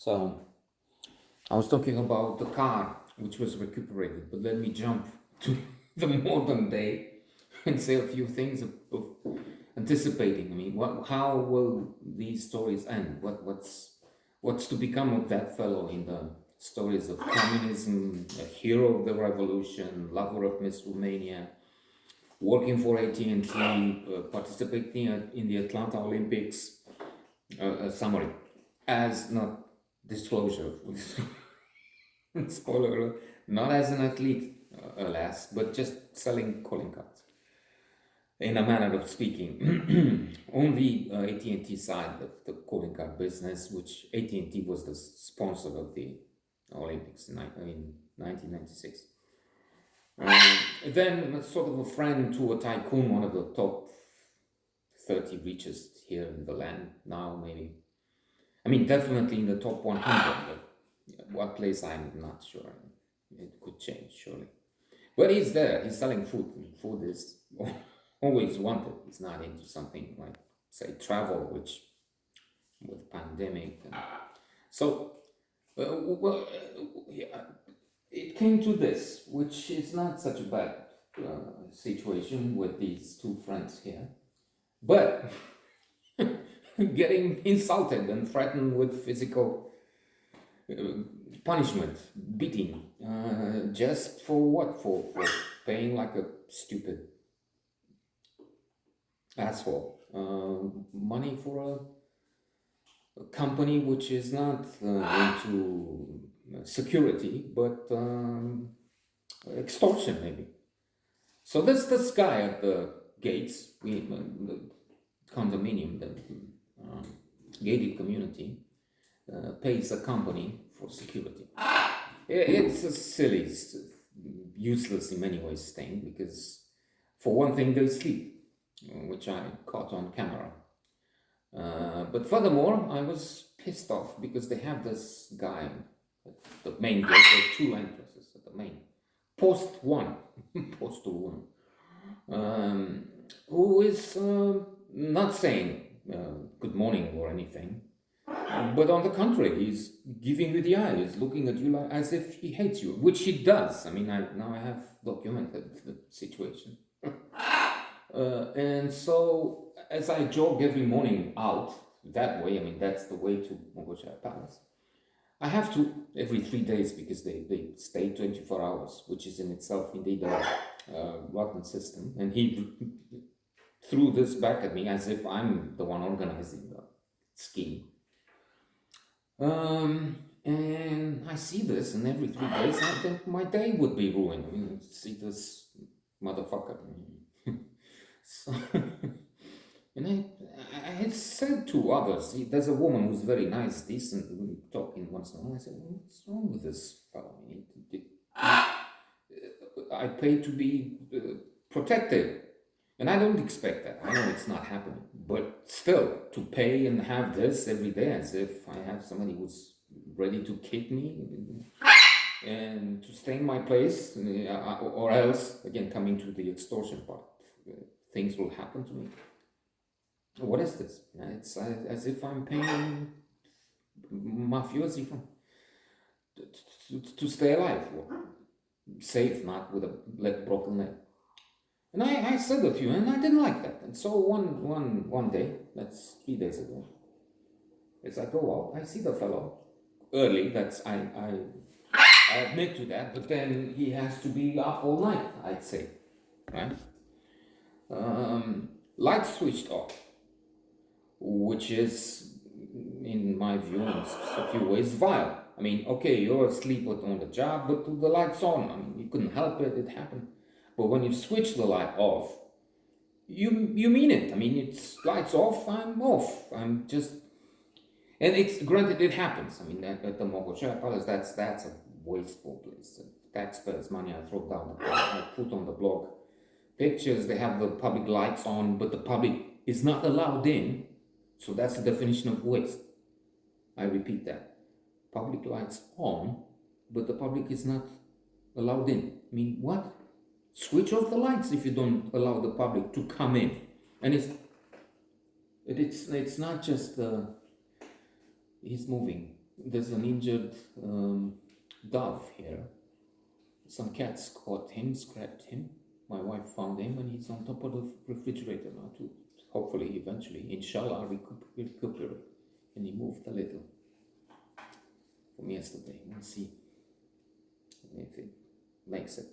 So I was talking about the car which was recuperated, but let me jump to the modern day and say a few things of anticipating. I mean, how will these stories end? What's to become of that fellow in the stories of communism, a hero of the revolution, lover of Miss Romania, working for AT&T, participating in the Atlanta Olympics? A summary, as not disclosure. Spoiler alert, not as an athlete, alas, but just selling calling cards. In a manner of speaking, on the AT&T side of the calling card business, which AT&T was the sponsor of the Olympics in 1996. Then sort of a friend to a tycoon, one of the top 30 richest here in the land now, maybe. I mean, definitely in the top 100, but what place I'm not sure. It could change, surely. But he's there, he's selling food. Food is always wanted. He's not into something like, say, travel, which with pandemic. So, yeah, it came to this, which is not such a bad situation with these two friends here. But getting insulted and threatened with physical punishment, beating, just for what? For paying like a stupid asshole money for a company which is not into security, but extortion maybe. So this guy at the gates, the condominium, the gated community, pays a company for security. It's a silly, useless in many ways thing, because for one thing they sleep, which I caught on camera. But furthermore, I was pissed off because they have this guy at the main gate. There are two entrances at the main. Post one, who is not saying good morning or anything, but on the contrary, he's giving you the eye. He's looking at you like, as if he hates you, which he does. I mean, now I have documented the situation. And so, as I jog every morning out that way, I mean, that's the way to Mogochaya Palace. I have to every 3 days because they stay 24 hours, which is in itself indeed a rotten system. And he threw this back at me as if I'm the one organizing the scheme. And I see this, and every 3 days I think my day would be ruined. I mean, see this motherfucker. So, and I had said to others, there's a woman who's very nice, decent, talking once in a while. I said, what's wrong with this fellow? I pay to be protected. And I don't expect that. I know it's not happening. But still, to pay and have this every day as if I have somebody who's ready to kick me and to stay in my place, or else, again, coming to the extortion part, things will happen to me. What is this? It's as if I'm paying mafiosi to stay alive, or safe, not with a broken leg. And I said a few, and I didn't like that. And so one day, that's 3 days ago, as I go out, I see the fellow early. I admit to that, but then he has to be up all night, I'd say, right? Light switched off, which is, in my view, in a few ways, vile. I mean, okay, you're asleep on the job, but the light's on. I mean, you couldn't help it, it happened. But when you switch the light off, you mean it. I mean, it's lights off, I'm off. I'm just... And it's granted, it happens. I mean, at the Mogochaya Palace, that's a wasteful place. Taxpayers' money I throw down. I put on the blog pictures. They have the public lights on, but the public is not allowed in. So that's the definition of waste. I repeat that. Public lights on, but the public is not allowed in. I mean, what? Switch off the lights if you don't allow the public to come in. And it's not just he's moving. there's an injured dove here. Some cats caught him, scratched him. My wife found him, and he's on top of the refrigerator now to hopefully eventually, inshallah, recuperate. And he moved a little from yesterday. We'll see if it makes it.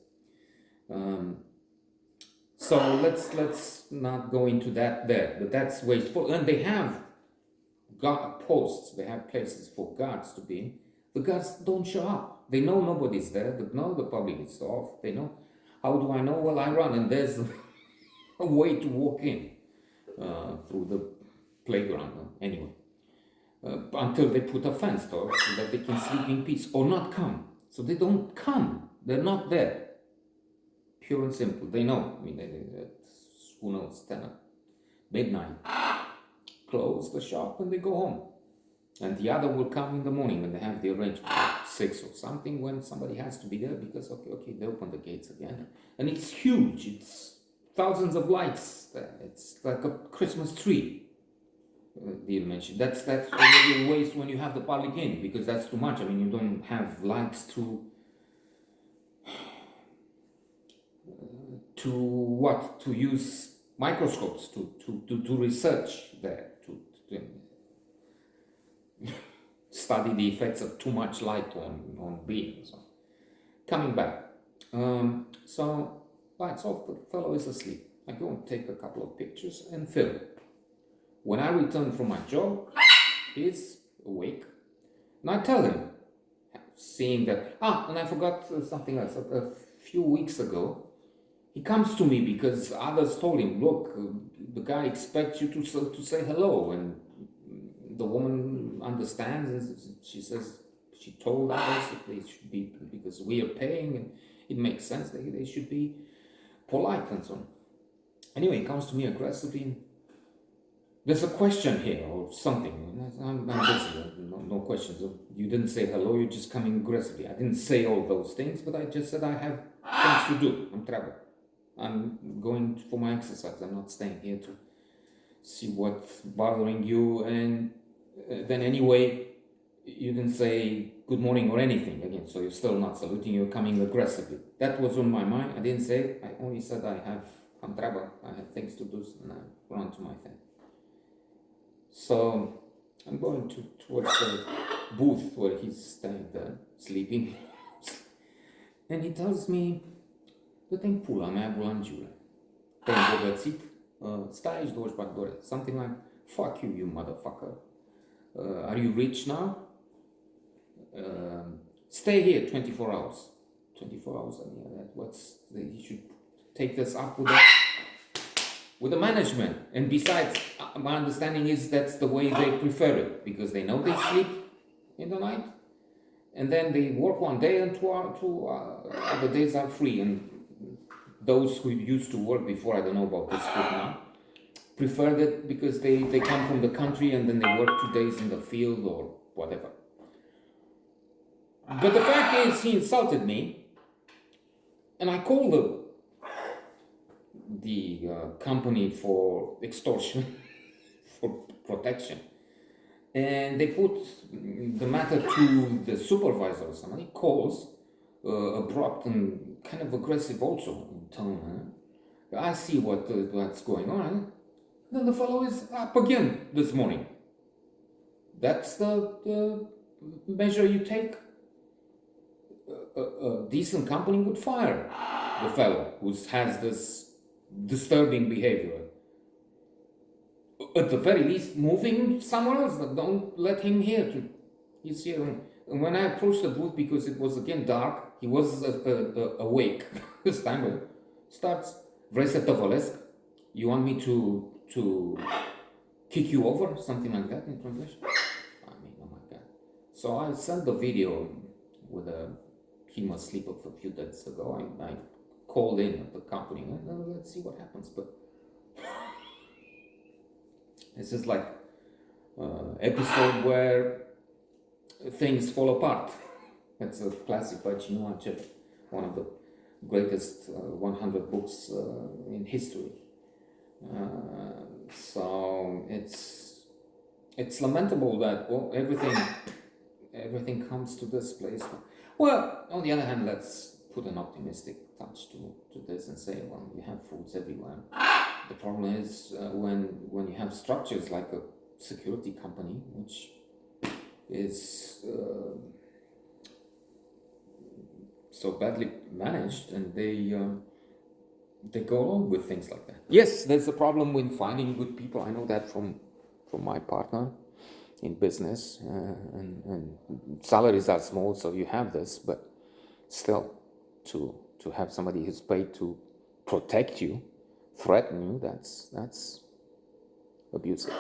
So let's not go into that there, but that's wasteful. And they have posts, they have places for guards to be in. The guards don't show up. They know nobody's there. They know the public is off. They know. How do I know? Well, I run, and there's a way to walk in through the playground. Anyway, until they put a fence door so that they can sleep in peace or not come. So they don't come. They're not there. Pure and simple. They know. I mean, who knows? 10 at midnight. Close the shop and they go home. And the other will come in the morning when they have the arrangement at 6 or something, when somebody has to be there because, okay, they open the gates again. And it's huge. It's thousands of lights there. It's like a Christmas tree. You mentioned that's already a waste when you have the public in, because that's too much. I mean, you don't have lights to what? To use microscopes to research there, to study the effects of too much light on beings. So, coming back, so lights off, the fellow is asleep. I go and take a couple of pictures and film. When I return from my job, he's awake, and I tell him, seeing that, and I forgot something else. A few weeks ago, he comes to me because others told him, look, the guy expects you to say hello, and the woman understands, and she says, she told others that they should be, because we are paying, and it makes sense, they should be polite and so on. Anyway, he comes to me aggressively, and there's a question here or something. I'm busy, no questions. You didn't say hello, you're just coming aggressively. I didn't say all those things, but I just said I have things to do. I'm traveling. I'm going for my exercise. I'm not staying here to see what's bothering you. And then anyway, you didn't say good morning or anything again, so you're still not saluting, you're coming aggressively. That was on my mind. I didn't say it. I only said I'm traveling. I have things to do, and I run to my thing. So I'm going towards the booth where he's staying there, sleeping. And he tells me, dă-te în pula mea, bulangiule. Te-ai îmbogățit? Stai aici 24 de ore. Something like, fuck you, you motherfucker. Are you rich now? Stay here 24 hours. 24 hours, I mean, you should take this up with the management. And besides, my understanding is that's the way they prefer it, because they know they sleep in the night, and then they work one day and two other days are free. And those who used to work before, I don't know about this group now, prefer that because they come from the country and then they work 2 days in the field or whatever. But the fact is, he insulted me, and I called the company for extortion, for protection, and they put the matter to the supervisor or somebody. Calls, abrupt and kind of aggressive also in tone. I see what's going on. Then the fellow is up again this morning. That's the measure you take. A decent company would fire the fellow who has this disturbing behavior. At the very least, move him somewhere else. Don't let him here. He's here. And when I approached the booth, because it was again dark, he was awake this time. Starts, vrei să tăvălesc? You want me to kick you over? Something like that in translation? I mean, oh my God. So I sent the video with he must sleep a few days ago. I called in at the company, and let's see what happens. But this is like episode where things fall apart. It's a classic by Chinua Achebe, one of the greatest 100 books in history. So it's lamentable that everything comes to this place. Well, on the other hand, let's put an optimistic touch to this and say, well, you have foods everywhere. The problem is when you have structures like a security company, which is so badly managed, and they go along with things like that. Yes, there's a problem with finding good people. I know that from my partner in business, and salaries are small, so you have this, but still, to have somebody who's paid to protect you, threaten you, that's abusive.